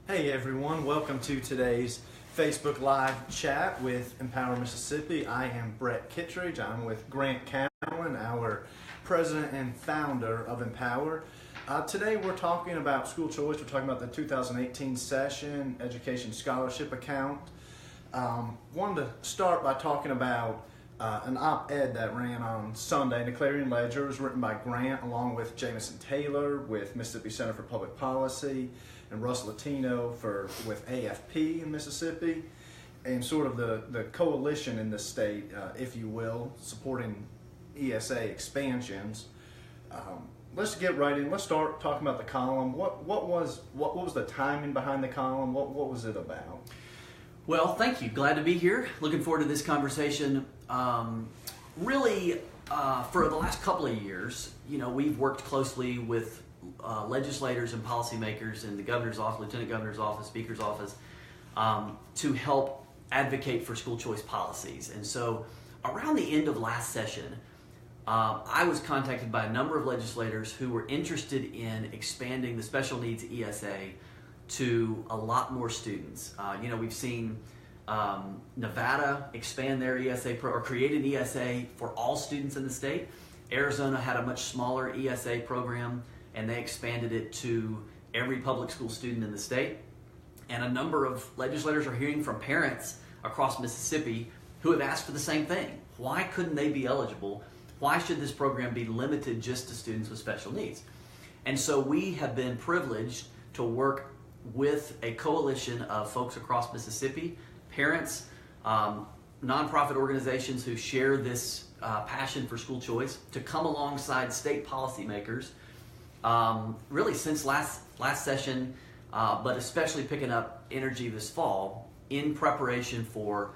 Hey everyone, welcome to today's Facebook Live chat with Empower Mississippi. I am Brett Kittredge. I'm with Grant Callen, our president and founder of Empower. Today we're talking about school choice. We're talking about the 2018 session, education scholarship account. Wanted to start by talking about an op-ed that ran on Sunday in the Clarion Ledger. It was written by Grant along with Jamison Taylor with Mississippi Center for Public Policy and Russ Latino with AFP in Mississippi, and sort of the coalition in the state, if you will, supporting ESA expansions. Let's get right in. Let's start talking about the column. What was the timing behind the column? What was it about? Well, thank you. Glad to be here. Looking forward to this conversation. Really, for the last couple of years, we've worked closely with legislators and policymakers in the governor's office, lieutenant governor's office, speaker's office, to help advocate for school choice policies. And so around the end of last session, I was contacted by a number of legislators who were interested in expanding the special needs ESA to a lot more students. We've seen Nevada expand their ESA or create an ESA for all students in the state. Arizona had a much smaller ESA program, and they expanded it to every public school student in the state. And a number of legislators are hearing from parents across Mississippi who have asked for the same thing. Why couldn't they be eligible? Why should this program be limited just to students with special needs? And so we have been privileged to work with a coalition of folks across Mississippi, parents, nonprofit organizations who share this passion for school choice, to come alongside state policymakers really since last session, but especially picking up energy this fall in preparation for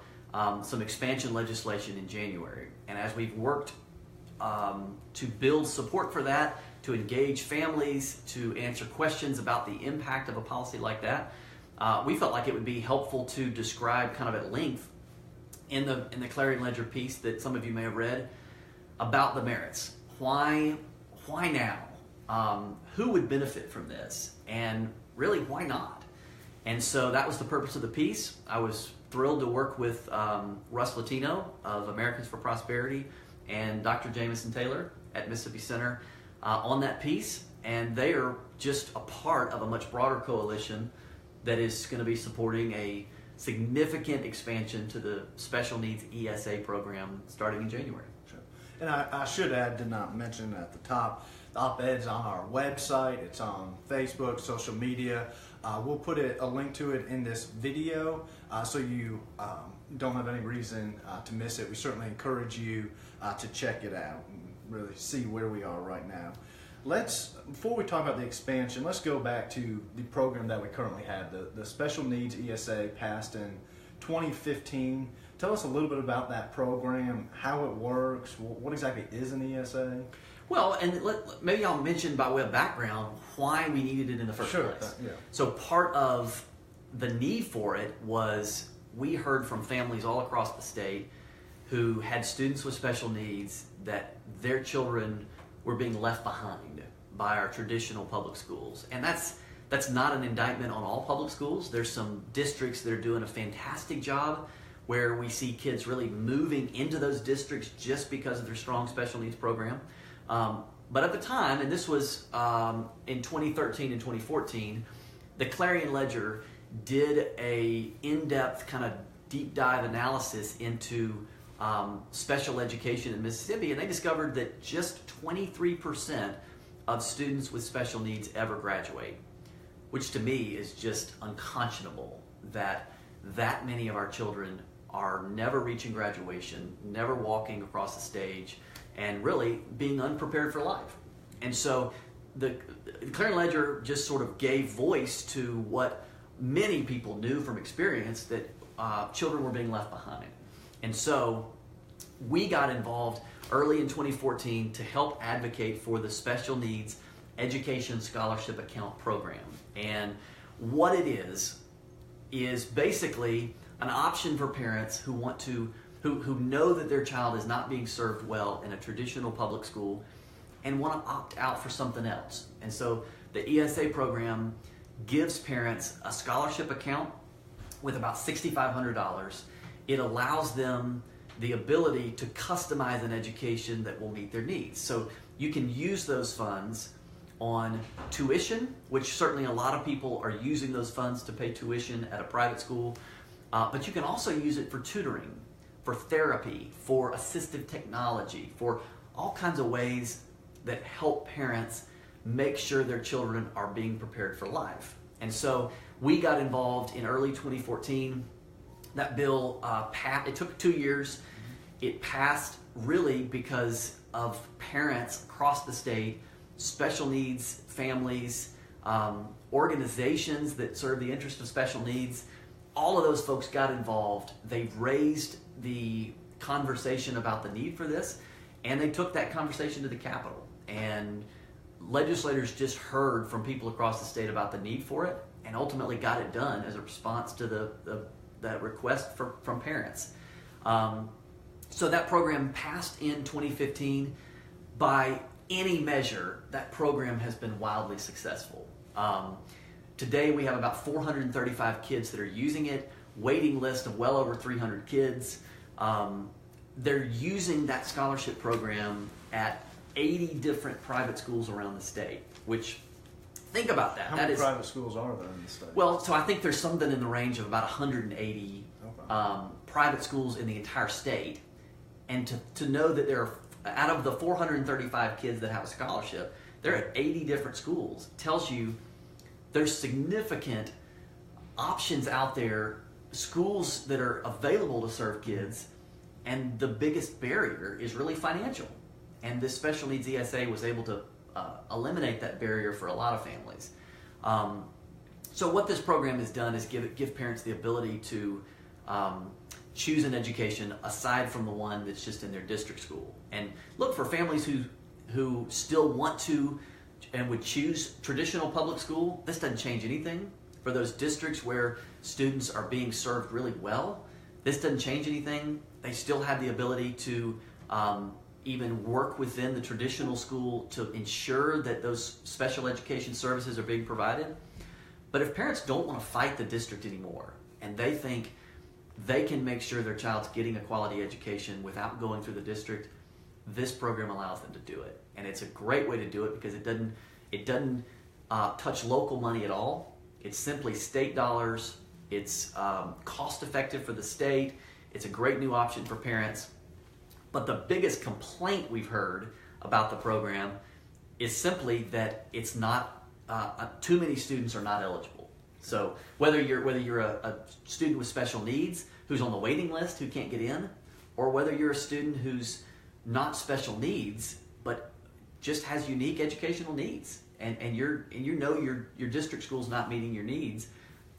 some expansion legislation in January. And as we've worked to build support for that, to engage families, to answer questions about the impact of a policy like that, we felt like it would be helpful to describe kind of at length in the Clarion Ledger piece that some of you may have read about the merits. Why now? Who would benefit from this? And really, why not? And so that was the purpose of the piece. I was thrilled to work with Russ Latino of Americans for Prosperity and Dr. Jamison Taylor at Mississippi Center on that piece. And they are just a part of a much broader coalition that is going to be supporting a significant expansion to the special needs ESA program starting in January. Sure. And I should add, did not mention at the top, the op-ed's on our website, it's on Facebook, social media. We'll put a link to it in this video so you don't have any reason to miss it. We certainly encourage you to check it out and really see where we are right now. Before we talk about the expansion, let's go back to the program that we currently have. The Special Needs ESA passed in 2015. Tell us a little bit about that program, how it works, what exactly is an ESA? Well, and maybe I'll mention by way of background why we needed it in the first place. Yeah. So part of the need for it was we heard from families all across the state who had students with special needs that their children were being left behind by our traditional public schools. And that's not an indictment on all public schools. There's some districts that are doing a fantastic job where we see kids really moving into those districts just because of their strong special needs program. But at the time, and this was in 2013 and 2014, the Clarion Ledger did a in-depth kind of deep dive analysis into special education in Mississippi, and they discovered that just 23% of students with special needs ever graduate, which to me is just unconscionable that many of our children are never reaching graduation, never walking across the stage, and really being unprepared for life. And so the Clarion Ledger just sort of gave voice to what many people knew from experience, that children were being left behind. And so we got involved early in 2014 to help advocate for the Special Needs Education Scholarship Account program. And what it is basically an option for parents who want to who know that their child is not being served well in a traditional public school and want to opt out for something else. And so the ESA program gives parents a scholarship account with about $6,500. It allows them the ability to customize an education that will meet their needs. So you can use those funds on tuition, which certainly a lot of people are using those funds to pay tuition at a private school, but you can also use it for tutoring, for therapy, for assistive technology, for all kinds of ways that help parents make sure their children are being prepared for life. And so we got involved in early 2014. That bill passed. It took 2 years. It passed really because of parents across the state, special needs families, organizations that serve the interest of special needs. All of those folks got involved. They've raised the conversation about the need for this, and they took that conversation to the Capitol. And legislators just heard from people across the state about the need for it, and ultimately got it done as a response to that request from parents. So that program passed in 2015. By any measure, that program has been wildly successful. Today we have about 435 kids that are using it, waiting list of well over 300 kids. They're using that scholarship program at 80 different private schools around the state, which, think about that. How many private schools are there in the state? Well, so I think there's something in the range of about 180 private schools in the entire state. And to know that there are, out of the 435 kids that have a scholarship, they're at 80 different schools, tells you there's significant options out there, schools that are available to serve kids, and the biggest barrier is really financial. And this special needs ESA was able to eliminate that barrier for a lot of families. So what this program has done is give parents the ability to choose an education aside from the one that's just in their district school. And look, for families who still want to and would choose traditional public school, this doesn't change anything. For those districts where students are being served really well, this doesn't change anything. They still have the ability to even work within the traditional school to ensure that those special education services are being provided. But if parents don't want to fight the district anymore, and they think they can make sure their child's getting a quality education without going through the district, this program allows them to do it. And it's a great way to do it because it doesn't touch local money at all. It's simply state dollars. It's cost effective for the state. It's a great new option for parents. But the biggest complaint we've heard about the program is simply that it's not, too many students are not eligible. So whether you're a student with special needs who's on the waiting list who can't get in, or whether you're a student who's not special needs but just has unique educational needs, and you know your district school's not meeting your needs,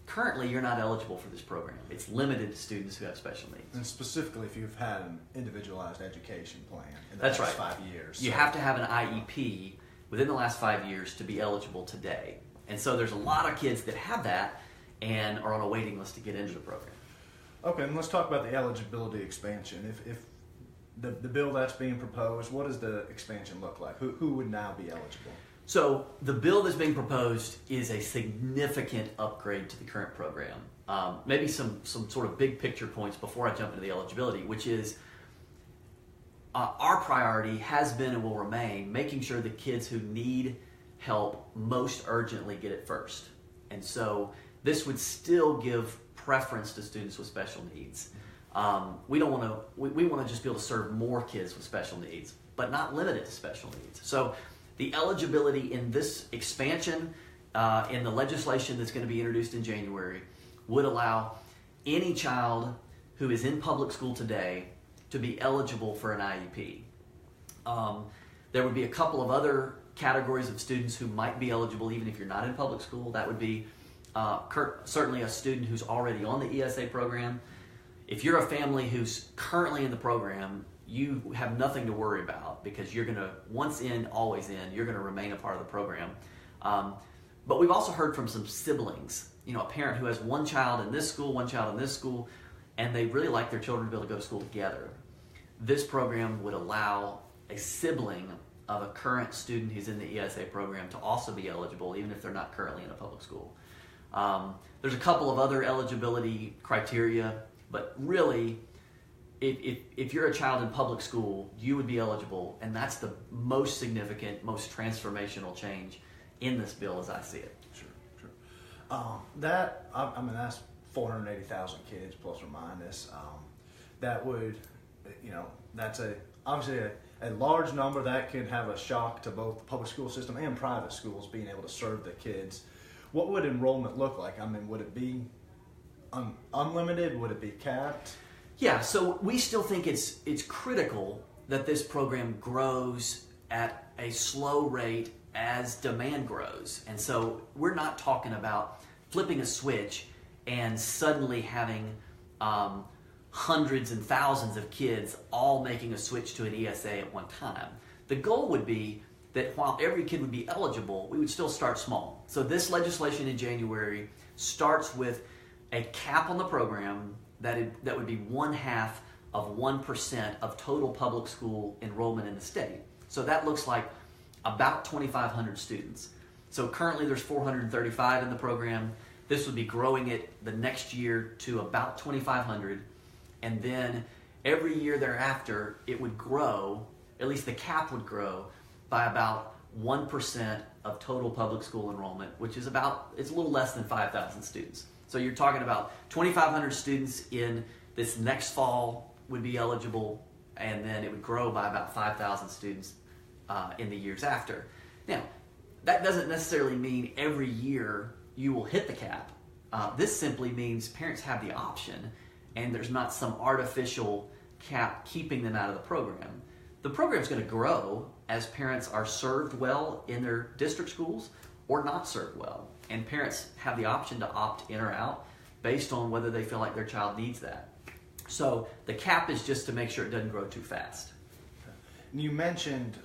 currently you're not eligible for this program. It's limited to students who have special needs. And specifically if you've had an individualized education plan in the That's last right. 5 years. You have to have an IEP within the last 5 years to be eligible today. And so there's a lot of kids that have that and are on a waiting list to get into the program. Okay, and let's talk about the eligibility expansion. If the bill that's being proposed, what does the expansion look like? Who would now be eligible? So the bill that's being proposed is a significant upgrade to the current program. Maybe some sort of big picture points before I jump into the eligibility, which is our priority has been and will remain making sure the kids who need help most urgently get it first. And so this would still give preference to students with special needs. We want to just be able to serve more kids with special needs, but not limited to special needs. So the eligibility in this expansion, in the legislation that's going to be introduced in January, would allow any child who is in public school today to be eligible for an IEP. There would be a couple of other categories of students who might be eligible even if you're not in public school. That would be certainly a student who's already on the ESA program. If you're a family who's currently in the program, you have nothing to worry about because you're going to, once in, always in, you're going to remain a part of the program. But we've also heard from some siblings, a parent who has one child in this school, one child in this school, and they really like their children to be able to go to school together. This program would allow a sibling of a current student who's in the ESA program to also be eligible, even if they're not currently in a public school. There's a couple of other eligibility criteria, but really, if you're a child in public school, you would be eligible, and that's the most significant, most transformational change in this bill as I see it. Sure. That's 480,000 kids plus or minus. That would, that's obviously a large number that could have a shock to both the public school system and private schools being able to serve the kids. What would enrollment look like? I mean, would it be unlimited? Would it be capped? Yeah, so we still think it's critical that this program grows at a slow rate as demand grows. And so we're not talking about flipping a switch and suddenly having hundreds and thousands of kids all making a switch to an ESA at one time. The goal would be that while every kid would be eligible, we would still start small. So this legislation in January starts with a cap on the program that would be 0.5% of total public school enrollment in the state. So that looks like about 2,500 students. So currently there's 435 in the program. This would be growing it the next year to about 2,500. And then every year thereafter, it would grow, at least the cap would grow, by about 1% of total public school enrollment, which is it's a little less than 5,000 students. So you're talking about 2,500 students in this next fall would be eligible, and then it would grow by about 5,000 students in the years after. Now, that doesn't necessarily mean every year you will hit the cap. This simply means parents have the option, and there's not some artificial cap keeping them out of the program. The program's going to grow as parents are served well in their district schools or not served well. And parents have the option to opt in or out based on whether they feel like their child needs that. So the cap is just to make sure it doesn't grow too fast. Okay. You mentioned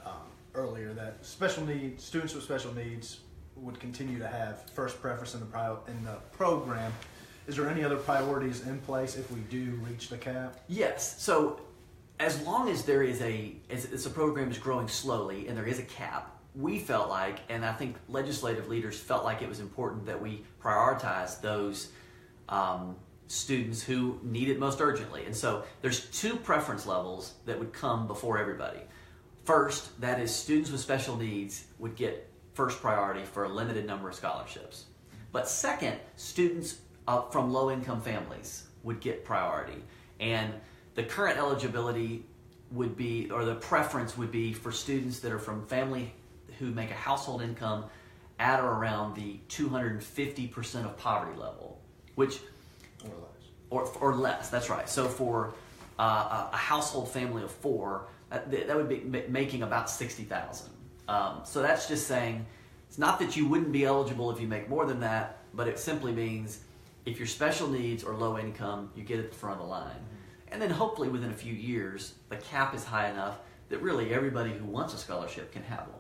earlier that students with special needs would continue to have first preference in the program. Is there any other priorities in place if we do reach the cap? Yes. So as long as there is a program is growing slowly and there is a cap, we felt like, and I think legislative leaders felt like it was important that we prioritize those students who need it most urgently. And so there's two preference levels that would come before everybody. First, that is students with special needs would get first priority for a limited number of scholarships. But second, students from low-income families would get priority. And the current eligibility would be, or the preference would be for students that are from family who make a household income at or around the 250% of poverty level, which or less. That's right. So for a household family of four, that would be making about $60,000. So that's just saying it's not that you wouldn't be eligible if you make more than that, but it simply means if you're special needs or low income, you get at the front of the line. Mm-hmm. And then hopefully within a few years, the cap is high enough that really everybody who wants a scholarship can have one.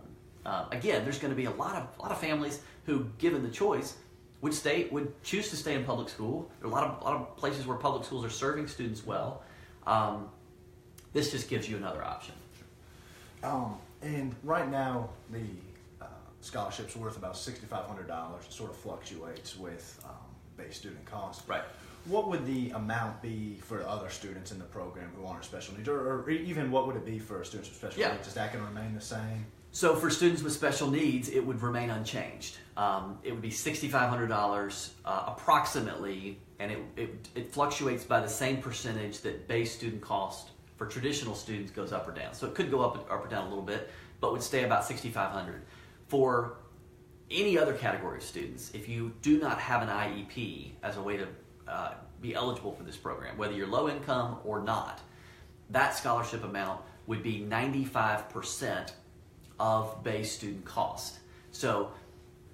Again, there's going to be a lot of families who, given the choice, would choose to stay in public school. There are a lot of places where public schools are serving students well. This just gives you another option. And right now, the scholarship's worth about $6,500. It sort of fluctuates with base student cost. Right. What would the amount be for other students in the program who aren't special needs, or even what would it be for students with special needs? Is that going to remain the same? So for students with special needs, it would remain unchanged. It would be $6,500 approximately, and it fluctuates by the same percentage that base student cost for traditional students goes up or down. So it could go up or down a little bit, but would stay about $6,500. For any other category of students, if you do not have an IEP as a way to be eligible for this program, whether you're low income or not, that scholarship amount would be 95% of base student cost. So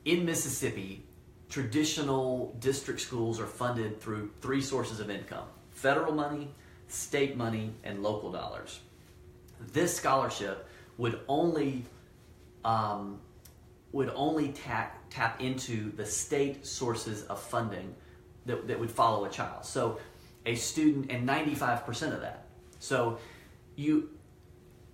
in Mississippi, traditional district schools are funded through three sources of income: federal money, state money, and local dollars. This scholarship would only tap into the state sources of funding that would follow a child. So a student, and 95% of that. So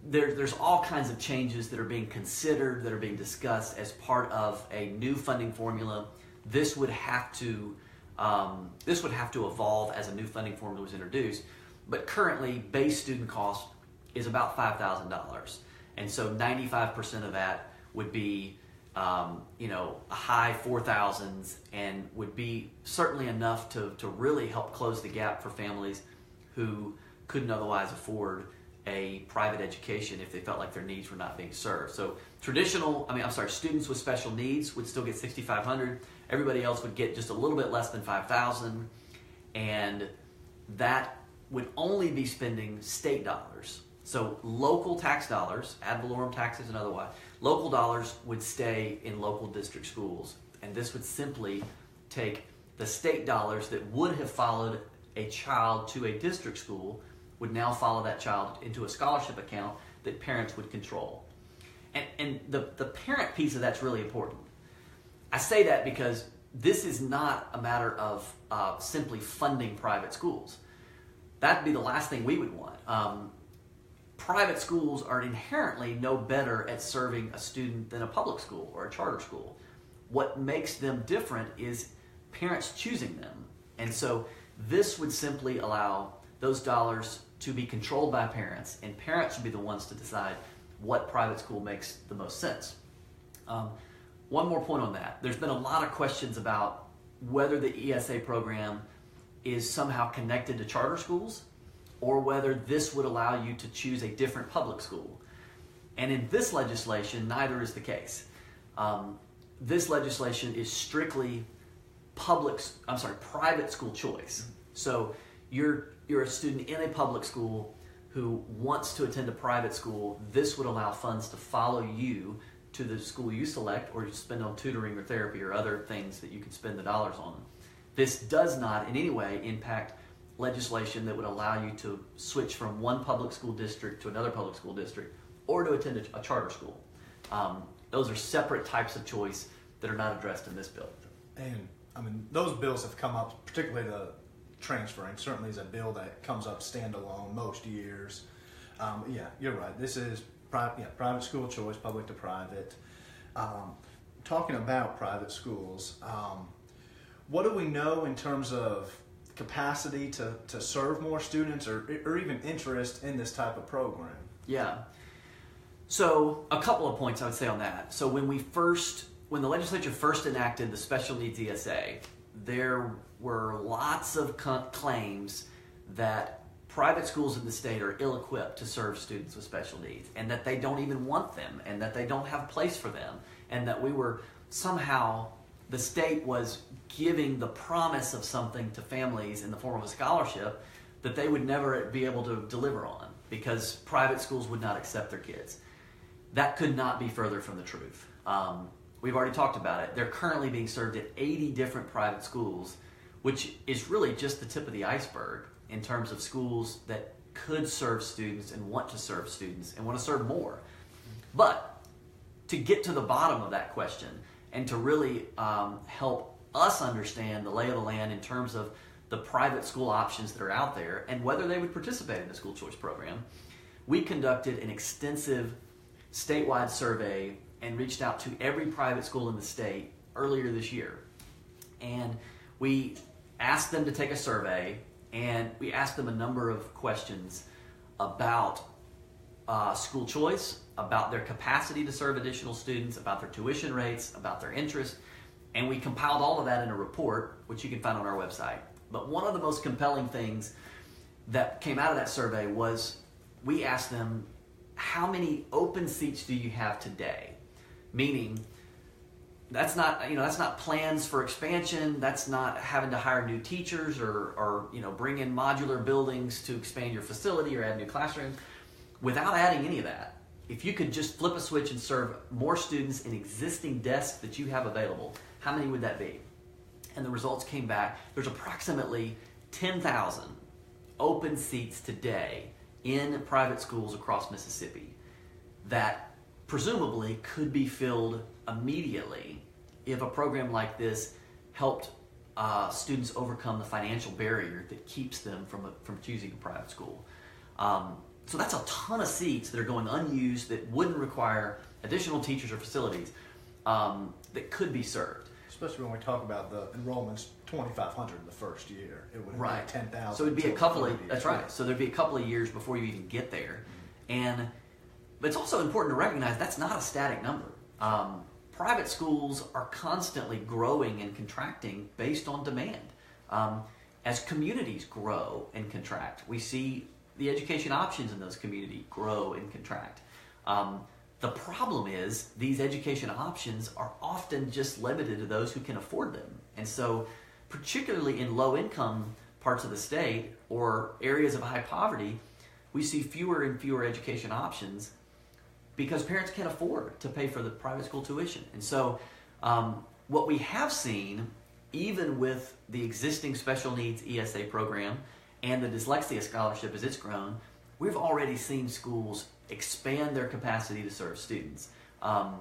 there's all kinds of changes that are being considered, that are being discussed as part of a new funding formula. This would have to evolve as a new funding formula was introduced. But currently, base student cost is about $5,000, and so 95% of that would be a high 4,000s, and would be certainly enough to really help close the gap for families who couldn't otherwise afford a private education if they felt like their needs were not being served. So students with special needs would still get $6,500. Everybody else would get just a little bit less than $5,000, and that would only be spending state dollars. So local tax dollars, ad valorem taxes and otherwise, local dollars would stay in local district schools. And this would simply take the state dollars that would have followed a child to a district school, would now follow that child into a scholarship account that parents would control. And the parent piece of that's really important. I say that because this is not a matter of simply funding private schools. That'd be the last thing we would want. Private schools are inherently no better at serving a student than a public school or a charter school. What makes them different is parents choosing them. And so this would simply allow those dollars to be controlled by parents, and parents would be the ones to decide what private school makes the most sense. One more point on that. There's been a lot of questions about whether the ESA program is somehow connected to charter schools, or whether this would allow you to choose a different public school. And in this legislation, neither is the case. This legislation is strictly private school choice. So you're a student in a public school who wants to attend a private school. This would allow funds to follow you to the school you select, or you spend on tutoring or therapy or other things that you can spend the dollars on. This does not in any way impact legislation that would allow you to switch from one public school district to another public school district, or to attend a charter school. Those are separate types of choice that are not addressed in this bill. And those bills have come up, particularly the transferring, certainly is a bill that comes up standalone most years. You're right. This is private school choice, public to private. Talking about private schools, what do we know in terms of capacity to serve more students, or even interest in this type of program? Yeah. So a couple of points I would say on that. So when the legislature first enacted the special needs ESA, there were lots of claims that private schools in the state are ill-equipped to serve students with special needs, and that they don't even want them, and that they don't have a place for them, and that the state was giving the promise of something to families in the form of a scholarship that they would never be able to deliver on, because private schools would not accept their kids. That could not be further from the truth. We've already talked about it. They're currently being served at 80 different private schools, which is really just the tip of the iceberg in terms of schools that could serve students and want to serve students and want to serve more. But to get to the bottom of that question and to really help us understand the lay of the land in terms of the private school options that are out there and whether they would participate in the school choice program, we conducted an extensive statewide survey and reached out to every private school in the state earlier this year. And we asked them to take a survey, and we asked them a number of questions about school choice, about their capacity to serve additional students, about their tuition rates, about their interest, and we compiled all of that in a report, which you can find on our website. But one of the most compelling things that came out of that survey was we asked them, how many open seats do you have today? Meaning, that's not plans for expansion. That's not having to hire new teachers or bring in modular buildings to expand your facility or add new classrooms. Without adding any of that, if you could just flip a switch and serve more students in existing desks that you have available, how many would that be? And the results came back. There's approximately 10,000 open seats today in private schools across Mississippi that presumably could be filled immediately if a program like this helped students overcome the financial barrier that keeps them from choosing a private school. So that's a ton of seats that are going unused that wouldn't require additional teachers or facilities that could be served. Especially when we talk about the enrollments, 2,500 the first year. It would Right. be 10,000. So it'd be a couple of, years. that's right. So there'd be a couple of years before you even get there. But it's also important to recognize that's not a static number. Private schools are constantly growing and contracting based on demand. As communities grow and contract, we see the education options in those communities grow and contract. The problem is these education options are often just limited to those who can afford them. And so particularly in low-income parts of the state or areas of high poverty, we see fewer and fewer education options because parents can't afford to pay for the private school tuition. And so what we have seen, even with the existing special needs ESA program and the dyslexia scholarship as it's grown, we've already seen schools expand their capacity to serve students. The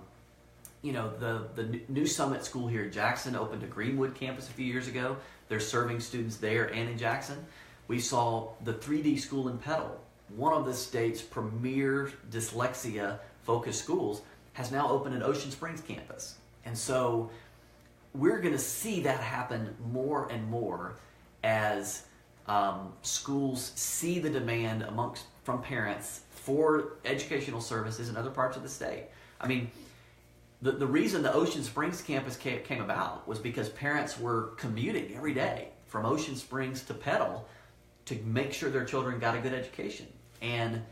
New Summit School here in Jackson opened a Greenwood campus a few years ago. They're serving students there and in Jackson. We saw the 3D school in Petal, one of the state's premier dyslexia-focused schools, has now opened an Ocean Springs campus. And so we're going to see that happen more and more as schools see the demand from parents for educational services in other parts of the state. I mean, the reason the Ocean Springs campus came about was because parents were commuting every day from Ocean Springs to Petal to make sure their children got a good education. And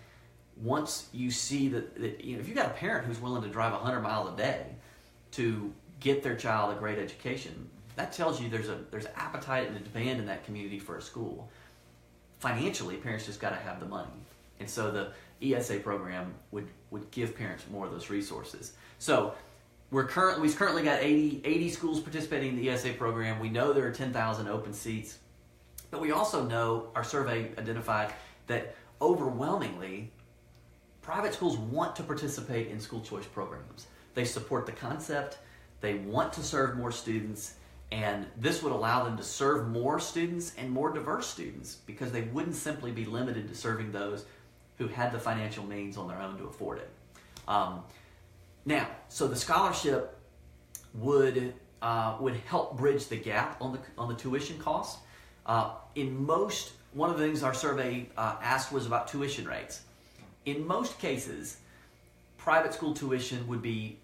once you see that if you've got a parent who's willing to drive 100 miles a day to get their child a great education, that tells you there's appetite and a demand in that community for a school. Financially, parents just got to have the money. And so the ESA program would give parents more of those resources. So we've currently got 80 schools participating in the ESA program. We know there are 10,000 open seats. But we also know, our survey identified, that overwhelmingly, private schools want to participate in school choice programs. They support the concept, they want to serve more students, and this would allow them to serve more students and more diverse students because they wouldn't simply be limited to serving those who had the financial means on their own to afford it. Now, so the scholarship would help bridge the gap on the tuition cost. One of the things our survey asked was about tuition rates. In most cases, private school tuition would be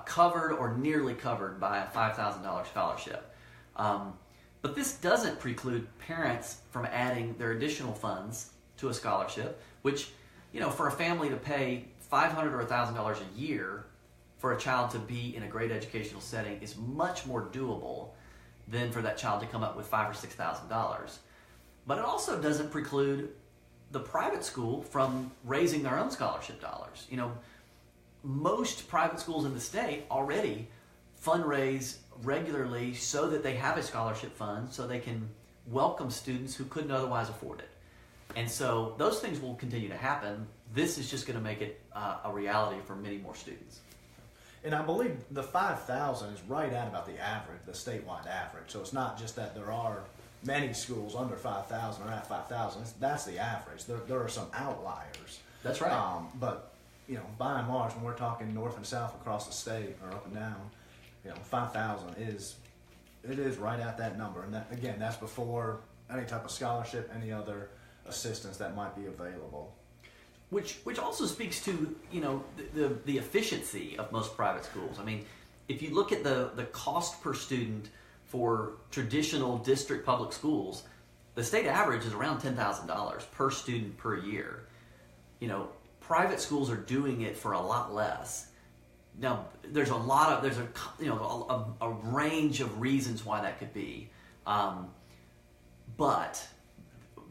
covered or nearly covered by a $5,000 scholarship. But this doesn't preclude parents from adding their additional funds to a scholarship, which, for a family to pay $500 or $1,000 a year for a child to be in a great educational setting is much more doable than for that child to come up with $5,000 or $6,000. But it also doesn't preclude the private school from raising their own scholarship dollars. Most private schools in the state already fundraise regularly so that they have a scholarship fund so they can welcome students who couldn't otherwise afford it. And so those things will continue to happen. This is just going to make it a reality for many more students. And I believe the 5,000 is right at about the average, the statewide average. So it's not just that there are many schools under 5,000 or at 5,000. That's the average. There are some outliers. That's right. But by and large, when we're talking north and south across the state or up and down, 5,000 is right at that number. And that, again, that's before any type of scholarship, any other assistance that might be available. Which also speaks to the efficiency of most private schools. I mean, if you look at the cost per student for traditional district public schools, the state average is around $10,000 per student per year. Private schools are doing it for a lot less. Now, there's a range of reasons why that could be, but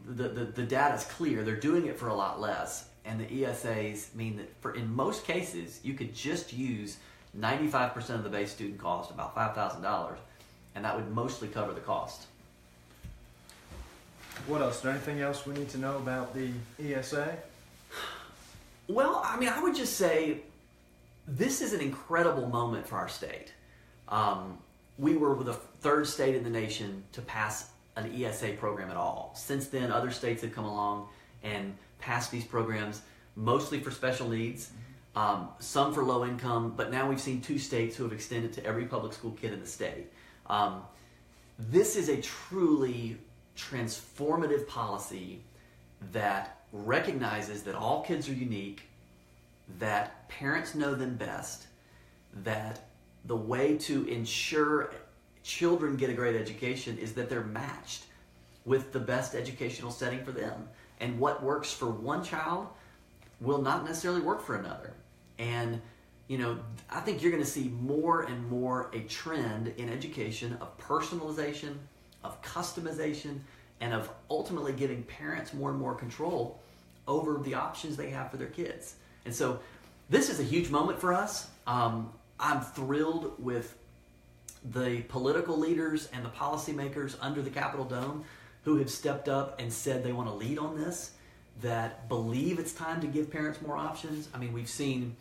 the data is clear. They're doing it for a lot less, and the ESAs mean that in most cases you could just use 95% of the base student cost, about $5,000, and that would mostly cover the cost. What else? Is there anything else we need to know about the ESA? Well, I mean, I would just say this is an incredible moment for our state. We were the third state in the nation to pass an ESA program at all. Since then, other states have come along, and passed these programs mostly for special needs, some for low income, but now we've seen 2 states who have extended to every public school kid in the state. This is a truly transformative policy that recognizes that all kids are unique, that parents know them best, that the way to ensure children get a great education is that they're matched with the best educational setting for them. And what works for one child will not necessarily work for another. And, you know, I think you're going to see more and more a trend in education of personalization, of customization, and of ultimately giving parents more and more control over the options they have for their kids. And so this is a huge moment for us. I'm thrilled with the political leaders and the policymakers under the Capitol Dome who have stepped up and said they want to lead on this, that believe it's time to give parents more options. I mean, we've seen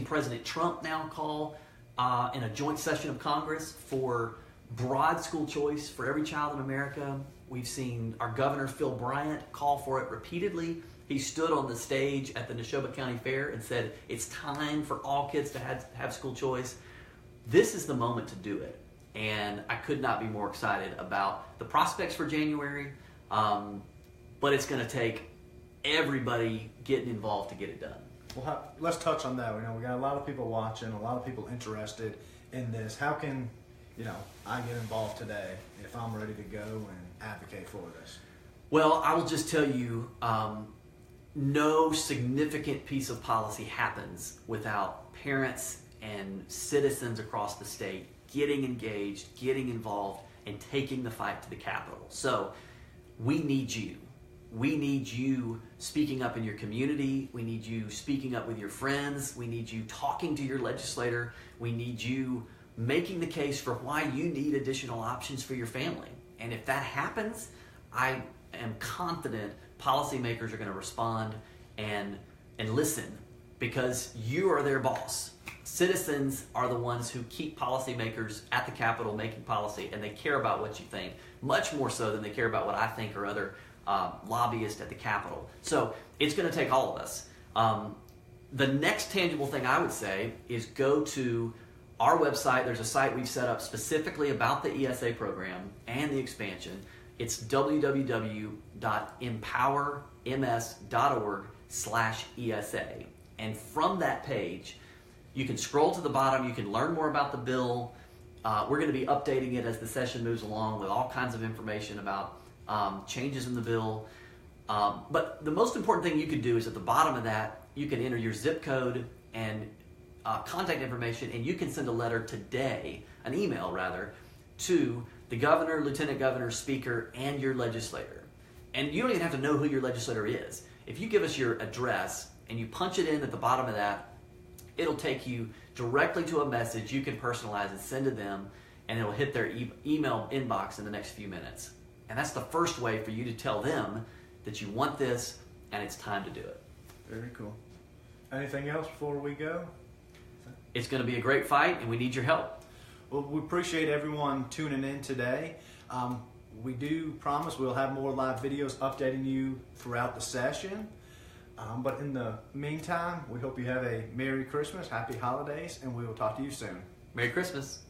President Trump now call in a joint session of Congress for broad school choice for every child in America. We've seen our governor, Phil Bryant, call for it repeatedly. He stood on the stage at the Neshoba County Fair and said, it's time for all kids to have school choice. This is the moment to do it. And I could not be more excited about the prospects for January, but it's going to take everybody getting involved to get it done. Well, let's touch on that. We got a lot of people watching, a lot of people interested in this. How can, I get involved today if I'm ready to go and advocate for this? Well, I will just tell you, no significant piece of policy happens without parents and citizens across the state getting engaged, getting involved, and taking the fight to the Capitol. So we need you. We need you speaking up in your community. We need you speaking up with your friends. We need you talking to your legislator. We need you making the case for why you need additional options for your family. And if that happens, I am confident policymakers are going to respond and listen, because you are their boss. Citizens are the ones who keep policymakers at the Capitol making policy, and they care about what you think, much more so than they care about what I think or other lobbyists at the Capitol. So it's going to take all of us. The next tangible thing I would say is go to our website. There's a site we've set up specifically about the ESA program and the expansion. It's www.empowerms.org/ESA. And from that page, you can scroll to the bottom. You can learn more about the bill. We're going to be updating it as the session moves along with all kinds of information about changes in the bill. But the most important thing you can do is at the bottom of that, you can enter your zip code and contact information, and you can send a letter today, an email rather, to the governor, lieutenant governor, speaker, and your legislator. And you don't even have to know who your legislator is. If you give us your address and you punch it in at the bottom of that, it'll take you directly to a message you can personalize and send to them, and it'll hit their email inbox in the next few minutes. And that's the first way for you to tell them that you want this and it's time to do it. Very cool. Anything else before we go? It's going to be a great fight, and we need your help. Well, we appreciate everyone tuning in today. We do promise we'll have more live videos updating you throughout the session. But in the meantime, we hope you have a Merry Christmas, Happy Holidays, and we will talk to you soon. Merry Christmas.